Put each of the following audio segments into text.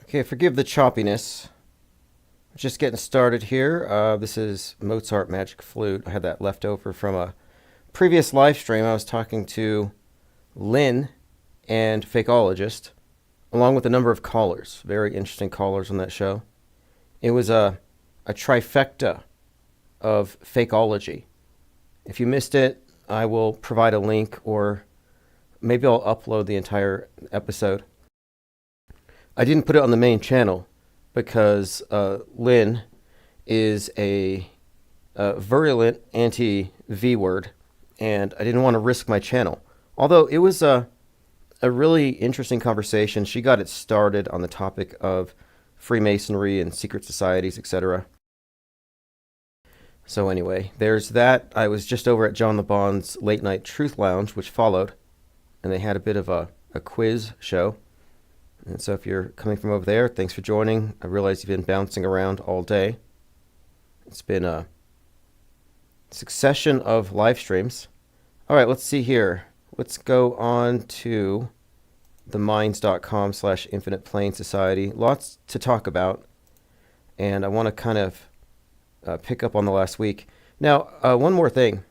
Okay, forgive the choppiness. Just getting started here. This is Mozart Magic Flute. I had that left over from a previous live stream. I was talking to Lynn and Fakeologist, along with a number of callers. Very interesting callers on that show. It was a trifecta of fakeology. If you missed it, I will provide a link, or maybe I'll upload the entire episode. I didn't put it on the main channel because Lynn is a virulent anti-V word, and I didn't want to risk my channel. Although it was a really interesting conversation. She got it started on the topic of Freemasonry and secret societies, etc. So anyway, there's that. I was just over at John the Bond's Late Night Truth Lounge, which followed, and they had a bit of a quiz show. And so if you're coming from over there, thanks for joining. I realize you've been bouncing around all day. It's been a succession of live streams. All right, let's see here. Let's go on to theminds.com/Infinite Plane Society. Lots to talk about. And I want to kind of pick up on the last week. Now, one more thing.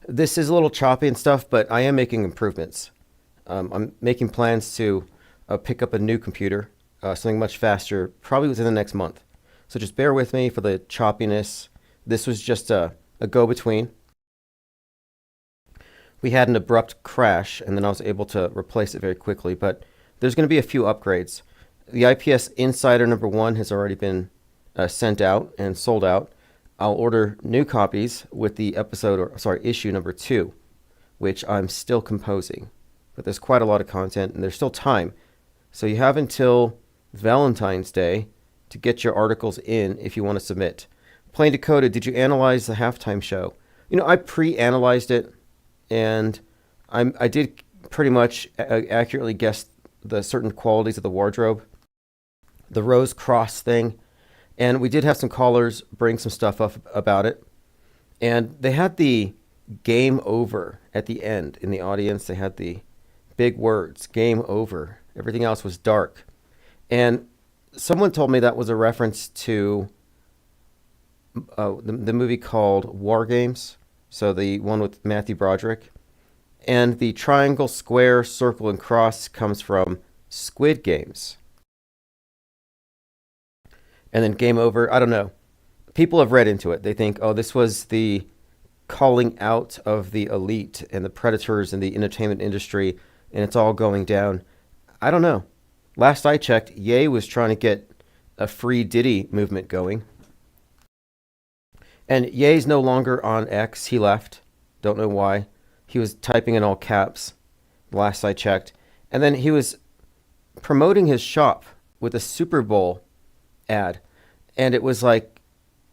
This is a little choppy and stuff, but I am making improvements. I'm making plans to pick up a new computer, something much faster, probably within the next month. So just bear with me for the choppiness. This was just a go-between. We had an abrupt crash, and then I was able to replace it very quickly, but there's going to be a few upgrades. The IPS Insider number 1 has already been sent out and sold out. I'll order new copies with the issue number 2, which I'm still composing. But there's quite a lot of content, and there's still time. So you have until Valentine's Day to get your articles in if you want to submit. Plain Decoded, did you analyze the halftime show? You know, I pre-analyzed it, and I did pretty much accurately guess the certain qualities of the wardrobe, the rose cross thing, and we did have some callers bring some stuff up about it. And they had the game over at the end in the audience. They had the big words, game over. Everything else was dark. And someone told me that was a reference to the movie called War Games, so the one with Matthew Broderick. And the triangle, square, circle, and cross comes from Squid Games. And then game over, I don't know. People have read into it. They think, oh, this was the calling out of the elite and the predators in the entertainment industry, and it's all going down. I don't know. Last I checked, Ye was trying to get a free Diddy movement going. And Ye's no longer on X. He left. Don't know why. He was typing in all caps last I checked. And then he was promoting his shop with a Super Bowl ad. And it was like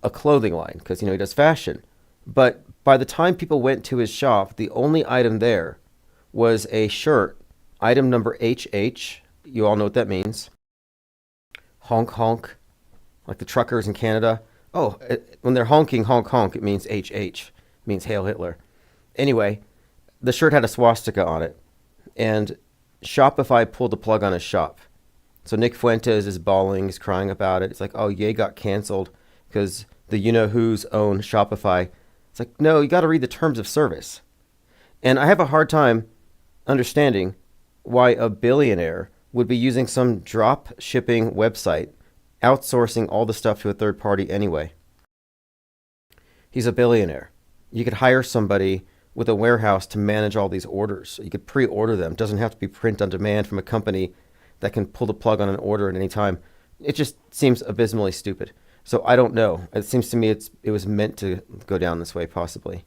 a clothing line because, he does fashion. But by the time people went to his shop, the only item there was a shirt, item number HH. You all know what that means. Honk, honk, like the truckers in Canada. Oh, when they're honking, honk, honk, it means HH. It means Hail Hitler. Anyway, the shirt had a swastika on it. And Shopify pulled the plug on his shop. So Nick Fuentes is bawling, he's crying about it. It's like, oh, Ye got canceled because the you-know-who's own Shopify. It's like, no, you got to read the terms of service. And I have a hard time understanding why a billionaire would be using some drop shipping website, outsourcing all the stuff to a third party anyway. He's a billionaire. You could hire somebody with a warehouse to manage all these orders. You could pre-order them. It doesn't have to be print on demand from a company that can pull the plug on an order at any time. It just seems abysmally stupid. So I don't know. It seems to me it was meant to go down this way, possibly.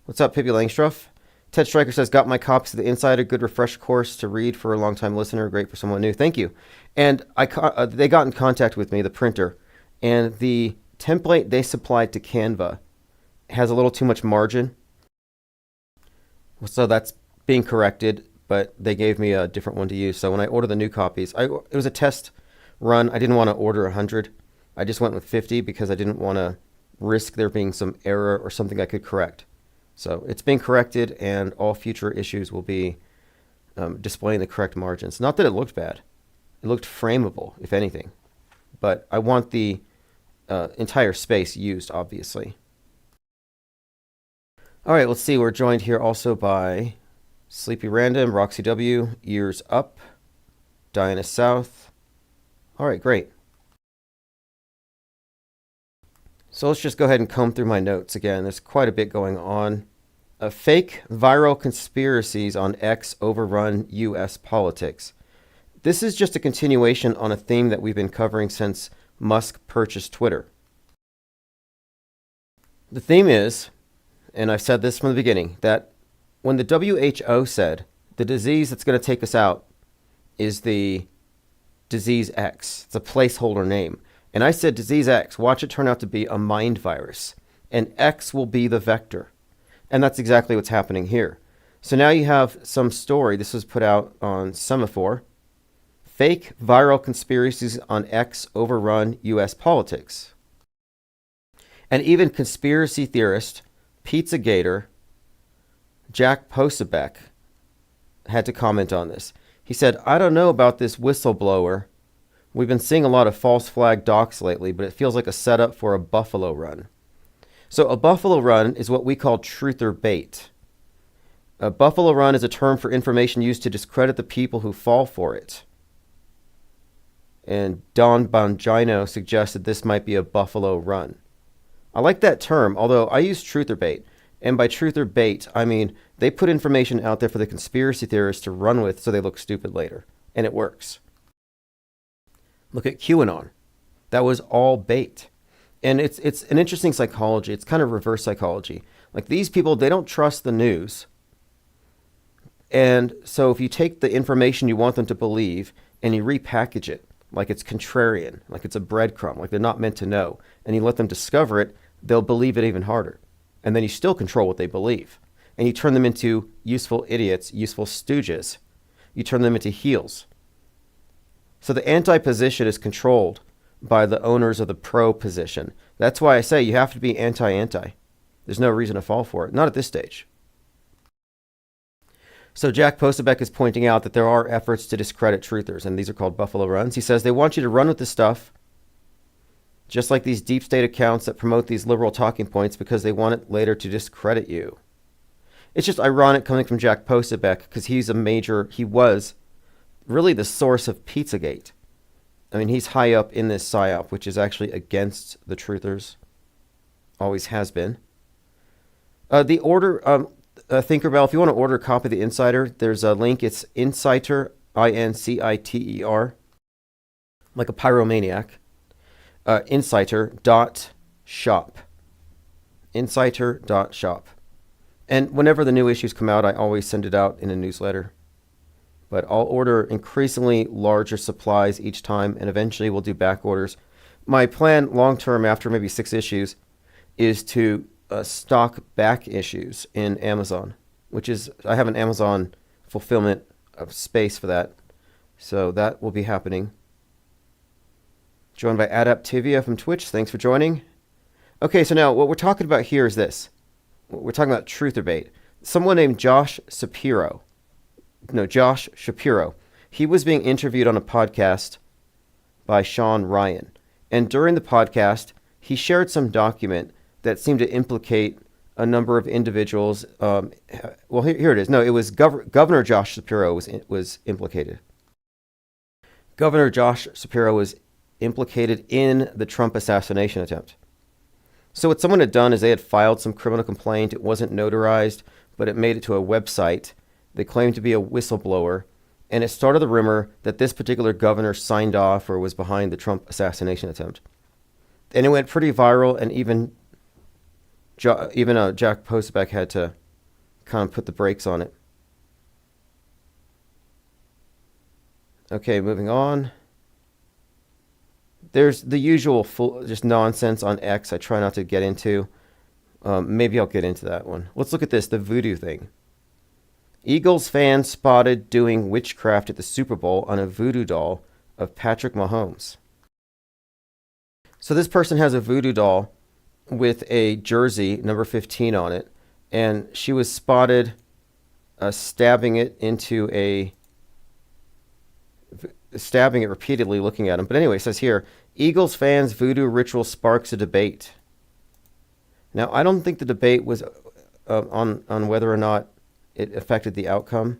What's up, Pippi Langstruff? Ted Stryker says, got my copies of the Insider, good refresh course to read for a long-time listener, great for someone new. Thank you. And they got in contact with me, the printer, and the template they supplied to Canva has a little too much margin. So that's being corrected, but they gave me a different one to use. So when I order the new copies, it was a test run. I didn't want to order 100. I just went with 50 because I didn't want to risk there being some error or something I could correct. So it's been corrected, and all future issues will be displaying the correct margins. Not that it looked bad. It looked frameable, if anything. But I want the entire space used, obviously. All right, let's see. We're joined here also by Sleepy Random, Roxy W, Ears Up, Diana South. All right, great. So let's just go ahead and comb through my notes again. There's quite a bit going on. Fake viral conspiracies on X overrun U.S. politics. This is just a continuation on a theme that we've been covering since Musk purchased Twitter. The theme is, and I've said this from the beginning, that when the WHO said the disease that's going to take us out is the disease X, it's a placeholder name. And I said disease X, watch it turn out to be a mind virus. And X will be the vector. And that's exactly what's happening here. So now you have some story. This was put out on Semaphore. Fake viral conspiracies on X overrun U.S. politics. And even conspiracy theorist, Pizzagator, Jack Posobiec, had to comment on this. He said, I don't know about this whistleblower. We've been seeing a lot of false flag docs lately, but it feels like a setup for a buffalo run. So a buffalo run is what we call truther bait. A buffalo run is a term for information used to discredit the people who fall for it. And Don Bongino suggested this might be a buffalo run. I like that term, although I use truther bait. And by truther bait, I mean they put information out there for the conspiracy theorists to run with so they look stupid later. And it works. Look at QAnon. That was all bait. And it's an interesting psychology. It's kind of reverse psychology. Like these people, they don't trust the news. And so if you take the information you want them to believe and you repackage it like it's contrarian, like it's a breadcrumb, like they're not meant to know, and you let them discover it, they'll believe it even harder. And then you still control what they believe. And you turn them into useful idiots, useful stooges. You turn them into heels. So the anti-position is controlled by the owners of the pro-position. That's why I say you have to be anti-anti. There's no reason to fall for it. Not at this stage. So Jack Posobiec is pointing out that there are efforts to discredit truthers, and these are called buffalo runs. He says they want you to run with this stuff, just like these deep state accounts that promote these liberal talking points because they want it later to discredit you. It's just ironic coming from Jack Posobiec because he was really the source of Pizzagate. I mean, he's high up in this PSYOP, which is actually against the truthers. Always has been. The order, Thinkerbell, if you want to order a copy of The Insider, there's a link. It's Inciter, INCITER, like a pyromaniac. Inciter.shop. Inciter.shop. And whenever the new issues come out, I always send it out in a newsletter. But I'll order increasingly larger supplies each time, and eventually we'll do back orders. My plan long-term, after maybe 6 issues, is to stock back issues in Amazon, which is, I have an Amazon fulfillment of space for that. So that will be happening. Joined by Adaptivia from Twitch. Thanks for joining. Okay, so now what we're talking about here is this. We're talking about truther bait. Someone named Josh Shapiro. He was being interviewed on a podcast by Sean Ryan. And during the podcast, he shared some document that seemed to implicate a number of individuals. Well, here it is. No, it was Governor Josh Shapiro was implicated. Governor Josh Shapiro was implicated in the Trump assassination attempt. So what someone had done is they had filed some criminal complaint. It wasn't notarized, but it made it to a website. They claimed to be a whistleblower, and it started the rumor that this particular governor signed off or was behind the Trump assassination attempt. And it went pretty viral, and even Jack Posobiec had to kind of put the brakes on it. Okay, moving on. There's the usual just nonsense on X I try not to get into. Maybe I'll get into that one. Let's look at this, the voodoo thing. Eagles fans spotted doing witchcraft at the Super Bowl on a voodoo doll of Patrick Mahomes. So this person has a voodoo doll with a jersey, number 15 on it, and she was spotted stabbing it into stabbing it repeatedly, looking at him. But anyway, it says here, Eagles fans' voodoo ritual sparks a debate. Now, I don't think the debate was on whether or not it affected the outcome,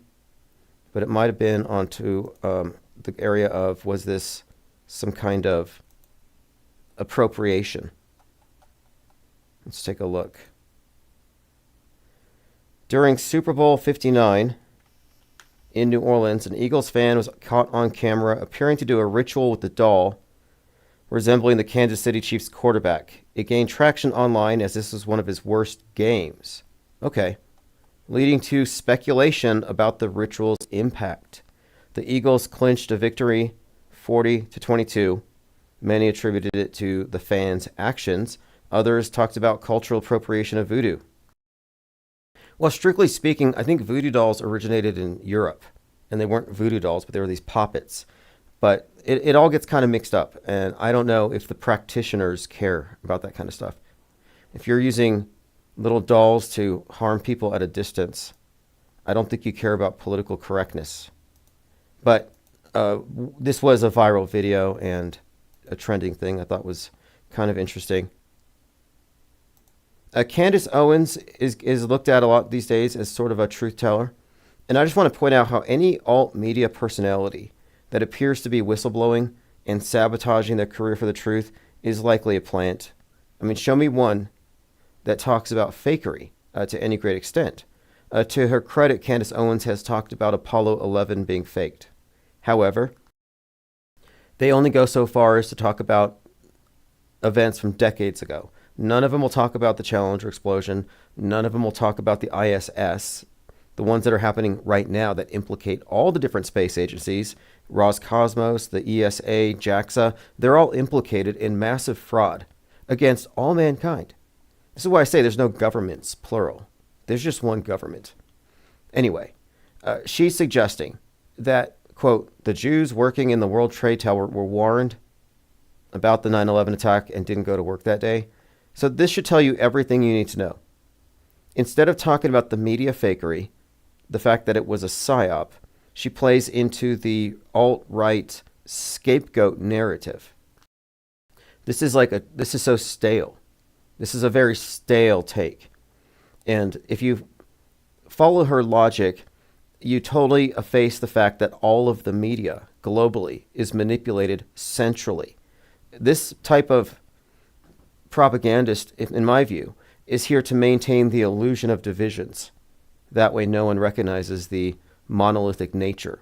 but it might have been onto the area of, was this some kind of appropriation? Let's take a look. During Super Bowl 59 in New Orleans, an Eagles fan was caught on camera appearing to do a ritual with the doll resembling the Kansas City Chiefs quarterback. It gained traction online as this was one of his worst games. Okay. Leading to speculation about the ritual's impact. The Eagles clinched a victory 40-22. Many attributed it to the fans' actions. Others talked about cultural appropriation of voodoo. Well, strictly speaking, I think voodoo dolls originated in Europe. And they weren't voodoo dolls, but they were these poppets. But it all gets kind of mixed up. And I don't know if the practitioners care about that kind of stuff. If you're using little dolls to harm people at a distance, I don't think you care about political correctness. But this was a viral video and a trending thing I thought was kind of interesting. Candace Owens is looked at a lot these days as sort of a truth teller. And I just want to point out how any alt media personality that appears to be whistleblowing and sabotaging their career for the truth is likely a plant. I mean, show me one that talks about fakery to any great extent. To her credit, Candace Owens has talked about Apollo 11 being faked. However, they only go so far as to talk about events from decades ago. None of them will talk about the Challenger explosion. None of them will talk about the ISS, the ones that are happening right now that implicate all the different space agencies, Roscosmos, the ESA, JAXA. They're all implicated in massive fraud against all mankind. This is why I say there's no governments, plural. There's just one government. Anyway, she's suggesting that, quote, the Jews working in the World Trade Tower were warned about the 9/11 attack and didn't go to work that day. So this should tell you everything you need to know. Instead of talking about the media fakery, the fact that it was a psyop, she plays into the alt-right scapegoat narrative. This is so stale. This is a very stale take. And if you follow her logic, you totally efface the fact that all of the media globally is manipulated centrally. This type of propagandist, in my view, is here to maintain the illusion of divisions. That way no one recognizes the monolithic nature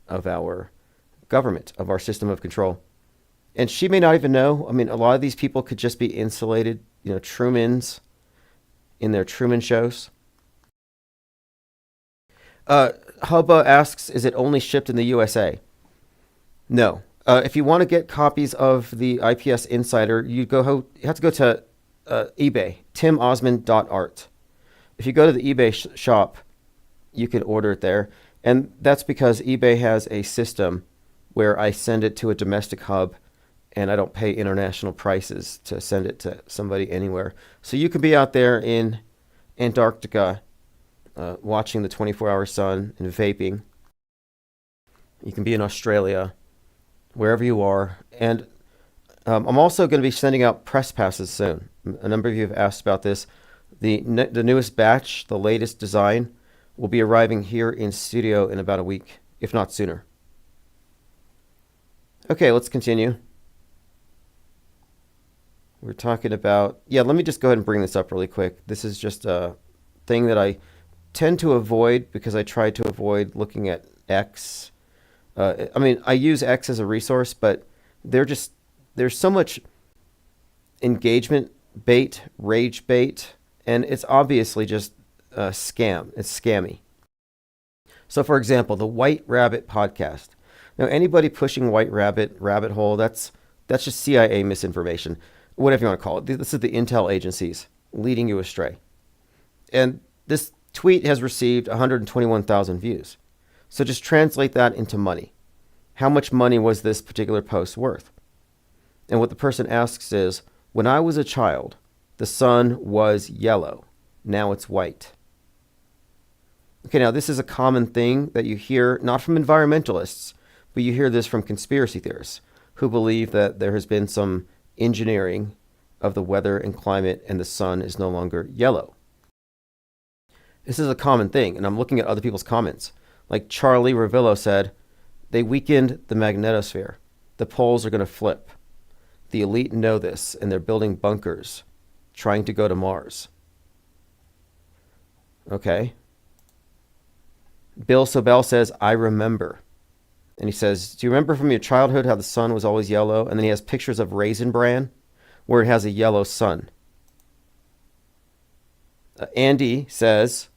of our government, of our system of control. And she may not even know. I mean, a lot of these people could just be insulated, Trumans in their Truman shows. Hubba asks, is it only shipped in the USA? No. If you want to get copies of the IPS Insider, you have to go to eBay, timosmond.art. If you go to the eBay shop, you can order it there. And that's because eBay has a system where I send it to a domestic hub and I don't pay international prices to send it to somebody anywhere. So you could be out there in Antarctica watching the 24-hour sun and vaping. You can be in Australia, wherever you are. And I'm also going to be sending out press passes soon. A number of you have asked about this. The newest batch, the latest design, will be arriving here in studio in about a week, if not sooner. Okay, let's continue. We're talking about, let me just go ahead and bring this up really quick. This is just a thing that I tend to avoid because I try to avoid looking at X. I use X as a resource, but there's so much engagement bait, rage bait, and it's obviously just a scam. It's scammy. So, for example, the White Rabbit podcast. Now, anybody pushing White Rabbit, rabbit hole, that's just CIA misinformation, whatever you want to call it. This is the intel agencies leading you astray. And this tweet has received 121,000 views. So just translate that into money. How much money was this particular post worth? And what the person asks is, when I was a child, the sun was yellow. Now it's white. Okay, now this is a common thing that you hear, not from environmentalists, But you hear this from conspiracy theorists who believe that there has been some engineering of the weather and climate and the sun is no longer yellow. This is a common thing, and I'm looking at other people's comments. Like Charlie Ravillo said, they weakened the magnetosphere. The poles are going to flip. The elite know this, and they're building bunkers, trying to go to Mars. Okay. Bill Sobel says, I remember. And he says, do you remember from your childhood how the sun was always yellow? And then he has pictures of Raisin Bran, where it has a yellow sun. Andy says,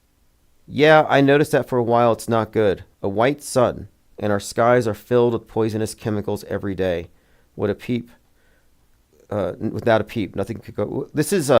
yeah, I noticed that for a while. It's not good. A white sun, and our skies are filled with poisonous chemicals every day. What a peep. Without a peep, nothing could go. This is